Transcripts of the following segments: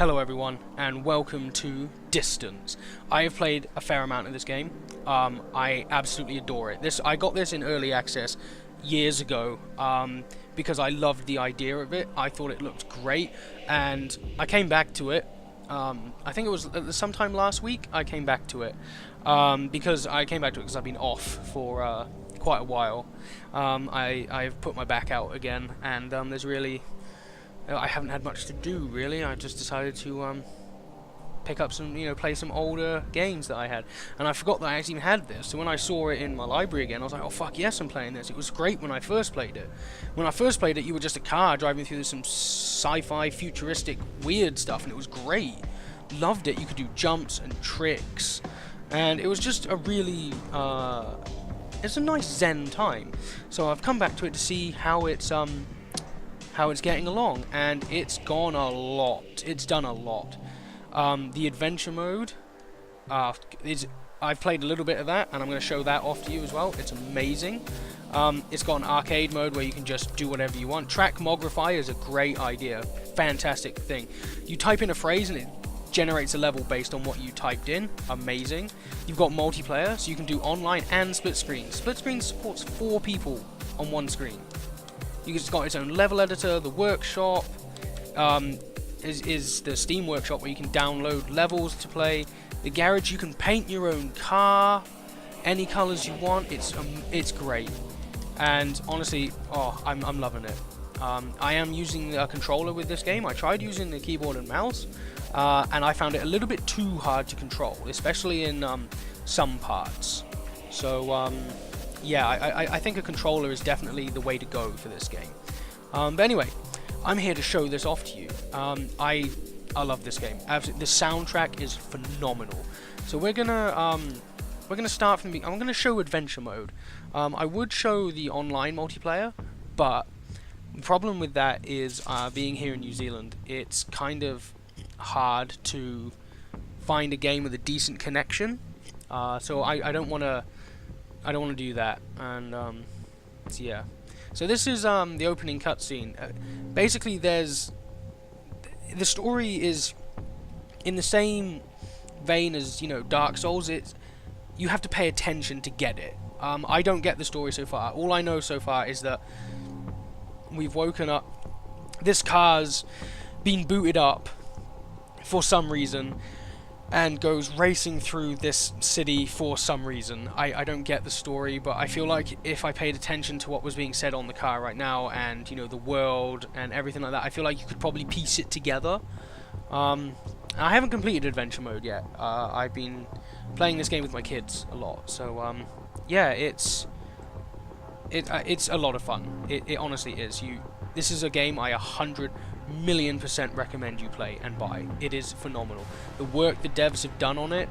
Hello everyone, and welcome to Distance. I have played a fair amount of this game. I absolutely adore it. I got this in early access years ago because I loved the idea of it. I thought it looked great, and I came back to it. I think it was sometime last week I came back to it because I've been off for quite a while. I've put my back out again, and I haven't had much to do, really. I just decided to pick up some, play some older games that I had. And I forgot that I actually even had this. So when I saw it in my library again, I was like, oh fuck yes, I'm playing this. It was great when I first played it. When I first played it, you were just a car driving through some sci-fi, futuristic, weird stuff, and it was great. Loved it. You could do jumps and tricks. And it was just a really... it's a nice zen time. So I've come back to it to see how it's getting along, and it's gone a lot. It's done a lot. The adventure mode, I've played a little bit of that, and I'm going to show that off to you as well. It's amazing. It's got an arcade mode where you can just do whatever you want. Trackmogrify is a great idea. Fantastic thing. You type in a phrase and it generates a level based on what you typed in. Amazing. You've got multiplayer, so you can do online and split screen. Split screen supports 4 people on one screen. It's got its own level editor. The workshop is the Steam workshop where you can download levels to play. The garage, you can paint your own car, any colors you want. It's great, and honestly, I'm loving it. I am using a controller with this game. I tried using the keyboard and mouse, and I found it a little bit too hard to control, especially in some parts. So yeah, I think a controller is definitely the way to go for this game. But anyway, I'm here to show this off to you. I love this game. Absolutely, the soundtrack is phenomenal. So we're gonna start from I'm gonna show adventure mode. I would show the online multiplayer, but the problem with that is being here in New Zealand, it's kind of hard to find a game with a decent connection. So I don't want to do that, and so yeah. So this is the opening cutscene. Basically, the story is in the same vein as Dark Souls. You have to pay attention to get it. I don't get the story so far. All I know so far is that we've woken up. This car's been booted up for some reason, and goes racing through this city for some reason. I don't get the story, but I feel like if I paid attention to what was being said on the car right now, and the world and everything like that, I feel like you could probably piece it together. I haven't completed adventure mode yet. I've been playing this game with my kids a lot, so yeah, it's a lot of fun. It honestly is. This is a game I 100,000,000% recommend you play and buy. It is phenomenal. The work the devs have done on it,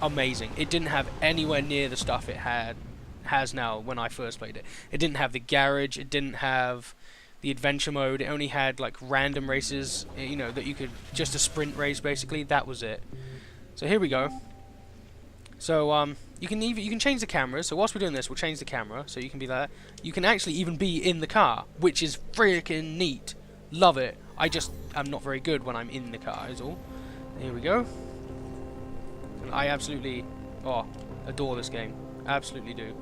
amazing. It didn't have anywhere near the stuff it has now when I first played it. It didn't have the garage, it didn't have the adventure mode, it only had like random races, that you could, just a sprint race basically. That was it. So here we go. So you can change the camera. So whilst we're doing this, we'll change the camera so you can be there. You can actually even be in the car, which is freaking neat. Love it. I'm not very good when I'm in the car, is all. Here we go. And I absolutely adore this game. Absolutely do.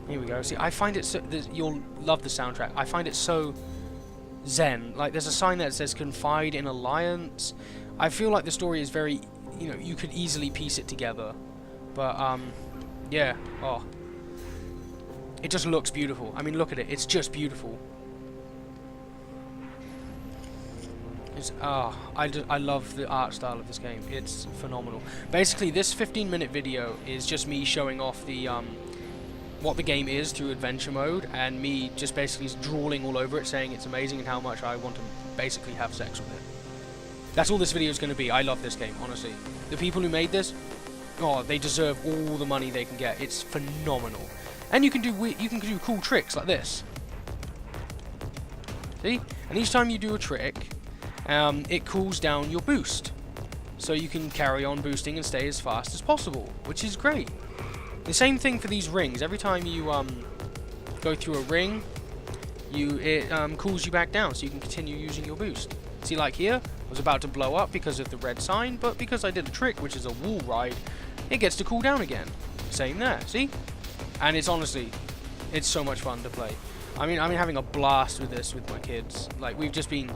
Here we go. See, I find it so... You'll love the soundtrack. I find it so zen. Like, there's a sign that says Confide in Alliance. I feel like the story is very... you could easily piece it together. But, yeah. It just looks beautiful. I mean, look at it. It's just beautiful. I love the art style of this game. It's phenomenal. Basically, this 15-minute video is just me showing off the what the game is through adventure mode, and me just basically drooling all over it, saying it's amazing and how much I want to basically have sex with it. That's all this video is going to be. I love this game, honestly. The people who made this, they deserve all the money they can get. It's phenomenal. And you can do cool tricks like this. See? And each time you do a trick, it cools down your boost. So you can carry on boosting and stay as fast as possible, which is great. The same thing for these rings. Every time you go through a ring, it cools you back down so you can continue using your boost. See, like here, I was about to blow up because of the red sign, but because I did a trick, which is a wall ride, it gets to cool down again. Same there, see? And it's honestly, it's so much fun to play. I mean, I'm having a blast with this with my kids. Like, we've just been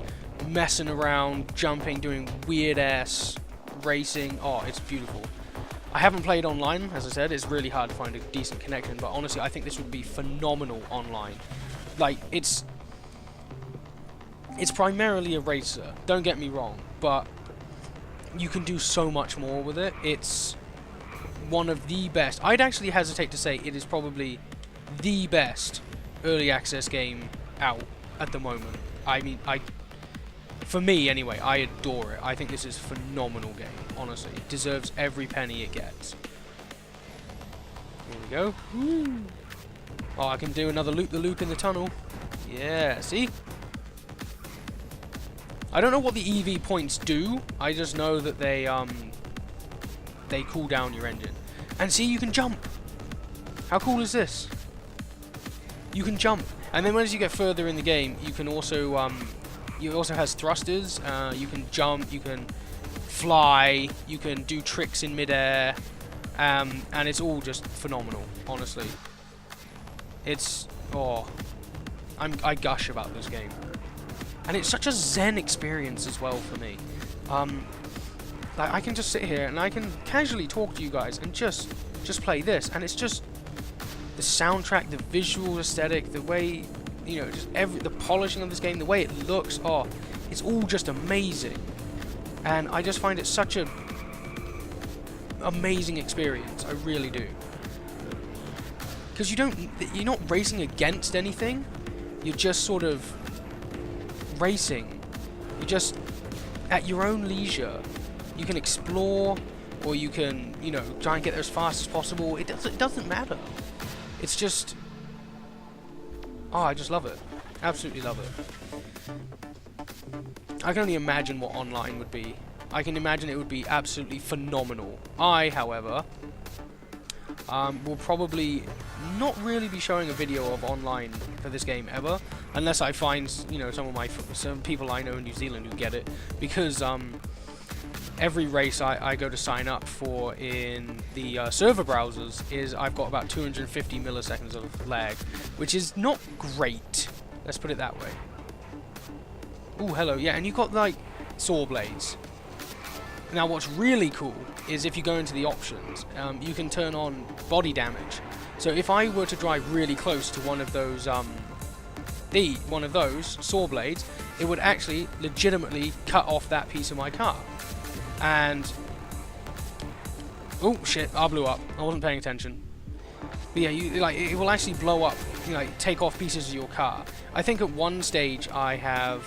messing around, jumping, doing weird-ass racing. Oh, it's beautiful. I haven't played online, as I said. It's really hard to find a decent connection, but honestly, I think this would be phenomenal online. Like, it's primarily a racer, don't get me wrong, but you can do so much more with it. It's one of the best. I'd actually hesitate to say it is probably the best early access game out at the moment. I mean, for me anyway, I adore it. I think this is a phenomenal game, honestly. It deserves every penny it gets. Here we go. Woo. Oh, I can do another loop-the-loop in the tunnel. Yeah, see? I don't know what the EV points do. I just know that they cool down your engine. And see, you can jump. How cool is this? You can jump. And then as you get further in the game, you can also it also has thrusters. You can jump, you can fly, you can do tricks in midair, and it's all just phenomenal, honestly. It's I gush about this game. And it's such a zen experience as well for me. Like, I can just sit here and I can casually talk to you guys and just play this, and it's just the soundtrack, the visual aesthetic, the way, you know, just the polishing of this game, the way it looks. Oh, it's all just amazing, and I just find it such a amazing experience. I really do, because you're not racing against anything. You're just sort of racing. You're just at your own leisure. You can explore, or you can, you know, try and get there as fast as possible. It doesn't matter. It's just, oh, I just love it. Absolutely love it. I can only imagine what online would be. I can imagine it would be absolutely phenomenal. I, however, will probably not really be showing a video of online for this game ever, unless I find, you know, some people I know in New Zealand who get it, because every race I go to sign up for in the server browsers I've got about 250 milliseconds of lag, which is not great. Let's put it that way. Ooh, hello, yeah, and you've got like saw blades. Now, what's really cool is if you go into the options, you can turn on body damage. So if I were to drive really close to one of those saw blades, it would actually legitimately cut off that piece of my car. And oh shit, I blew up. I wasn't paying attention. But yeah, it will actually blow up, you know, like, take off pieces of your car. I think at one stage I have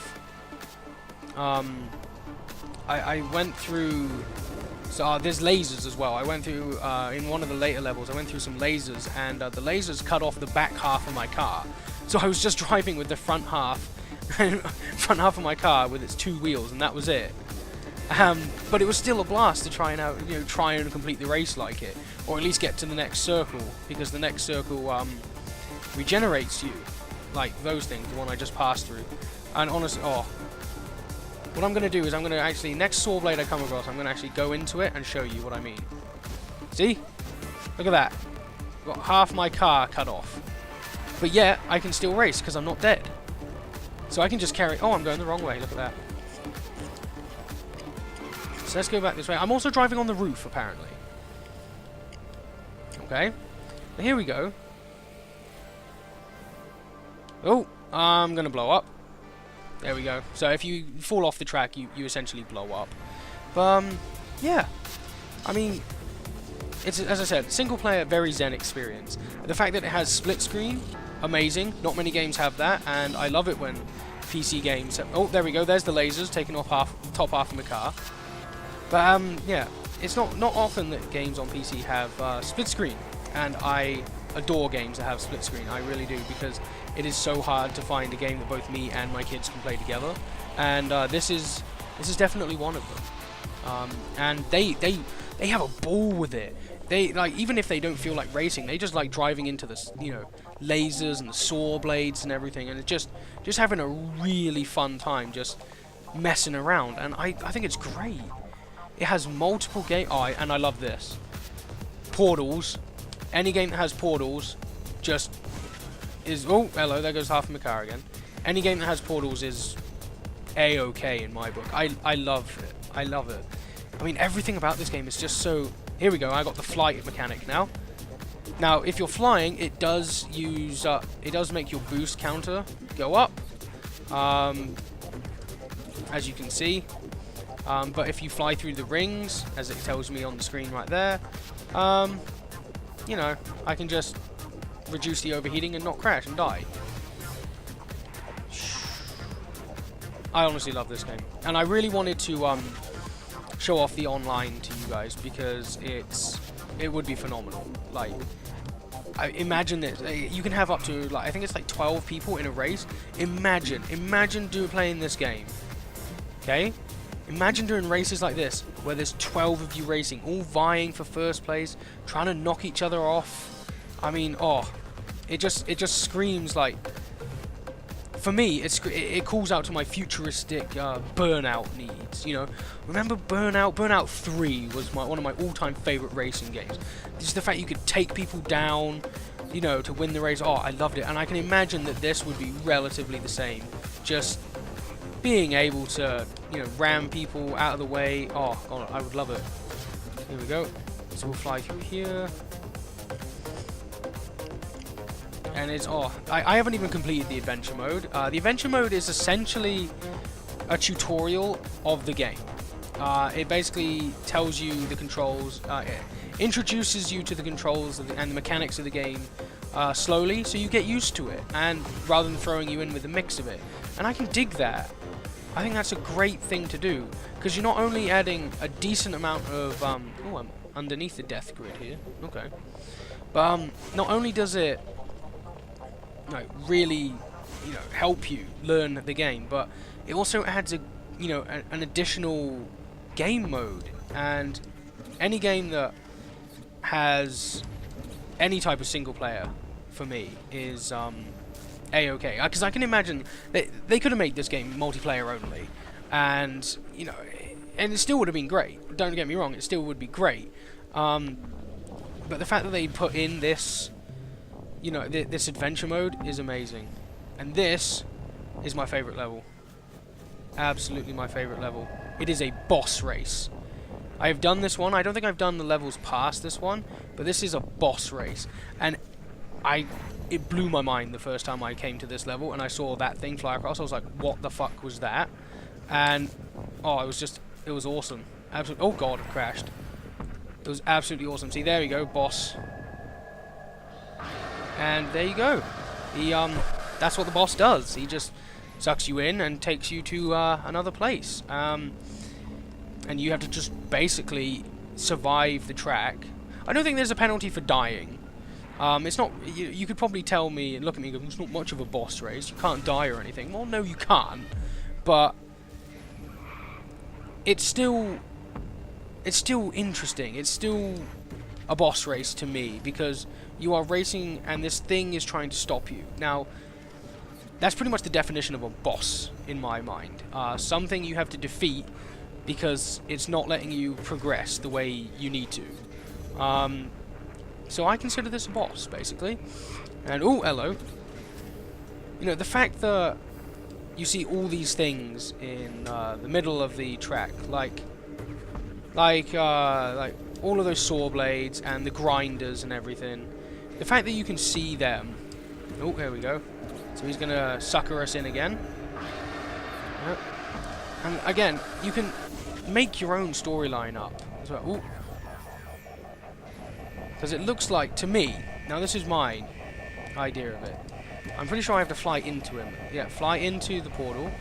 I went through, so there's lasers as well. I went through in one of the later levels. I went through some lasers, and the lasers cut off the back half of my car. So I was just driving with the front half of my car with its two wheels, and that was it. But it was still a blast to try and complete the race like it, or at least get to the next circle, because the next circle regenerates you, like those things, the one I just passed through. And honestly, what I'm going to do is I'm going to actually, next saw blade I come across, I'm going to actually go into it and show you what I mean. See? Look at that. Got half my car cut off. But yet, I can still race because I'm not dead. So I can just carry... Oh, I'm going the wrong way. Look at that. So let's go back this way. I'm also driving on the roof, apparently. Okay. Now here we go. Oh, I'm going to blow up. There we go. So if you fall off the track, you essentially blow up. But, yeah. I mean, it's, as I said, single player, very zen experience. The fact that it has split screen, amazing. Not many games have that, and I love it when PC games have... Oh, there we go. There's the lasers taking off top half of my car. But, yeah. It's not often that games on PC have split screen, and I adore games that have split screen. I really do, because it is so hard to find a game that both me and my kids can play together, and this is definitely one of them. And they have a ball with it. they like, even if they don't feel like racing, they just like driving into the lasers and the saw blades and everything, and it's just having a really fun time just messing around. And I think it's great. It has multiple and I love this. Portals. Any game that has portals just is... Oh, hello, there goes half of my car again. Any game that has portals is A-okay in my book. I love it. I love it. I mean, everything about this game is just so... Here we go, I got the flight mechanic now. Now, if you're flying, it does use... it does make your boost counter go up. As you can see. But if you fly through the rings, as it tells me on the screen right there, you know, I can just reduce the overheating and not crash and die. I honestly love this game. And I really wanted to show off the online to you guys because it would be phenomenal. Like, imagine this. You can have up to, like, I think it's like 12 people in a race. Imagine playing this game. Okay? Imagine doing races like this, where there's 12 of you racing, all vying for first place, trying to knock each other off. I mean, oh, it just screams like... For me, it calls out to my futuristic Burnout needs, you know. Remember Burnout? Burnout 3 was one of my all-time favorite racing games. Just the fact you could take people down, you know, to win the race. Oh, I loved it. And I can imagine that this would be relatively the same. Just being able to, you know, ram people out of the way. Oh, God, I would love it. Here we go. So we'll fly through here. And it's, oh, I haven't even completed the adventure mode. The adventure mode is essentially a tutorial of the game. It basically tells you the controls, introduces you to the controls and the mechanics of the game slowly, so you get used to it, and rather than throwing you in with a mix of it. And I can dig that. I think that's a great thing to do, because you're not only adding a decent amount of... oh, I'm underneath the death grid here. Okay. But not only does it... really, you know, help you learn the game, but it also adds an additional game mode. And any game that has any type of single player, for me, is A-okay. Because I can imagine they could have made this game multiplayer only, and you know, and it still would have been great. Don't get me wrong, it still would be great. But the fact that they put in this, you know, this adventure mode is amazing. And this is my favorite level. Absolutely my favorite level. It is a boss race. I have done this one. I don't think I've done the levels past this one, but this is a boss race. And it blew my mind the first time I came to this level and I saw that thing fly across. I was like, what the fuck was that? And, oh, it was awesome. Absolutely. Oh god, it crashed. It was absolutely awesome. See, there we go, boss. And there you go. That's what the boss does. He just sucks you in and takes you to another place. And you have to just basically survive the track. I don't think there's a penalty for dying. It's not... You could probably tell me and look at me and go, it's not much of a boss race. You can't die or anything. Well, no, you can't. But it's still interesting. It's still a boss race to me, because you are racing and this thing is trying to stop you. Now, that's pretty much the definition of a boss in my mind. Something you have to defeat because it's not letting you progress the way you need to. So I consider this a boss, basically. And, oh, hello. You know, the fact that you see all these things in the middle of the track, like all of those saw blades and the grinders and everything. The fact that you can see them. Oh, here we go. So he's gonna sucker us in again. Yep. And again, you can make your own storyline up as well. Ooh. Because it looks like, to me, now this is my idea of it. I'm pretty sure I have to fly into him. Yeah, fly into the portal.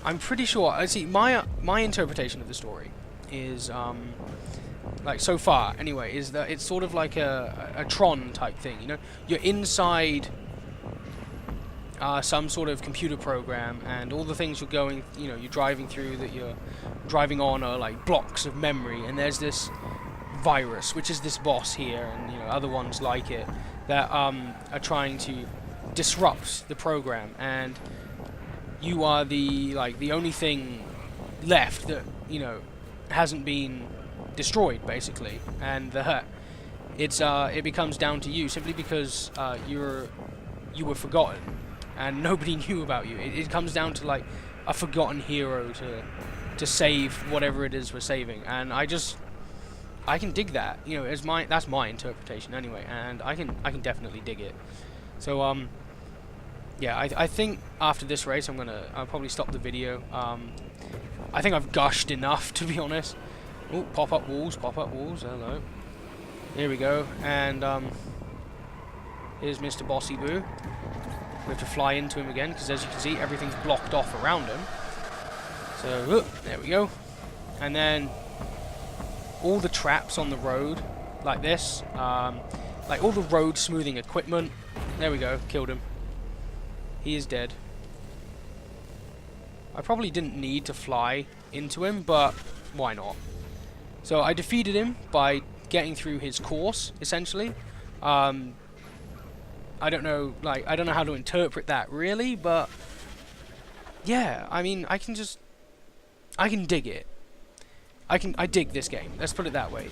I'm pretty sure. I see. My interpretation of the story is, like so far anyway, is that it's sort of like a Tron type thing. You know, you're inside some sort of computer program, and all the things you're driving through, that you're driving on, are like blocks of memory, and there's this virus, which is this boss here, and other ones like it that are trying to disrupt the program, and you are the only thing left that hasn't been destroyed, basically, and it becomes down to you simply because you were forgotten and nobody knew about you. It comes down to like a forgotten hero to save whatever it is we're saving, and I can dig that. That's my interpretation anyway, and I can definitely dig it. So yeah, I think after this race I'll probably stop the video. I think I've gushed enough, to be honest. Oh, pop up walls, hello. Here we go, and here's Mr. Bossy Boo. We have to fly into him again, because as you can see, everything's blocked off around him. So, there we go. And then all the traps on the road, like this, like all the road smoothing equipment. There we go, killed him. He is dead. I probably didn't need to fly into him, but why not? So I defeated him by getting through his course, essentially. I don't know how to interpret that really, but yeah, I mean, I can dig it. I dig this game. Let's put it that way.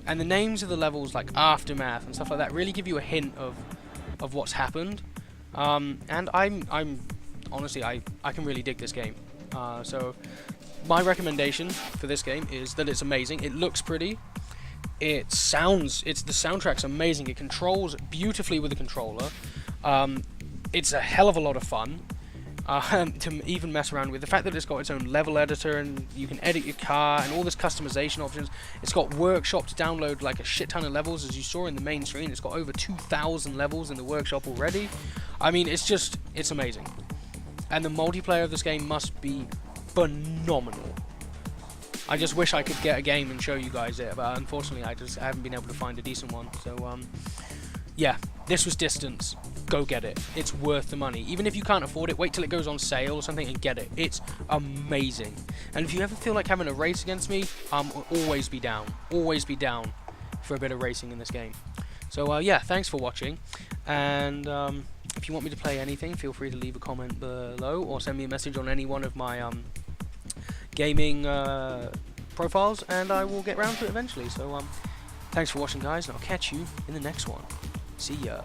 And the names of the levels, like Aftermath and stuff like that, really give you a hint of what's happened. And I'm honestly, I can really dig this game. So my recommendation for this game is that it's amazing. It looks pretty. The soundtrack's amazing. It controls beautifully with the controller. It's a hell of a lot of fun to even mess around with. The fact that it's got its own level editor and you can edit your car and all this customization options. It's got workshop to download like a shit ton of levels, as you saw in the main screen. It's got over 2,000 levels in the workshop already. I mean, it's amazing. And the multiplayer of this game must be phenomenal. I just wish I could get a game and show you guys it, but unfortunately I haven't been able to find a decent one. So yeah, this was Distance. Go get it. It's worth the money. Even if you can't afford it, wait till it goes on sale or something and get it. It's amazing. And if you ever feel like having a race against me, always be down. Always be down for a bit of racing in this game. So yeah, thanks for watching. And if you want me to play anything, feel free to leave a comment below or send me a message on any one of my gaming profiles, and I will get round to it eventually. So thanks for watching, guys, and I'll catch you in the next one. See ya.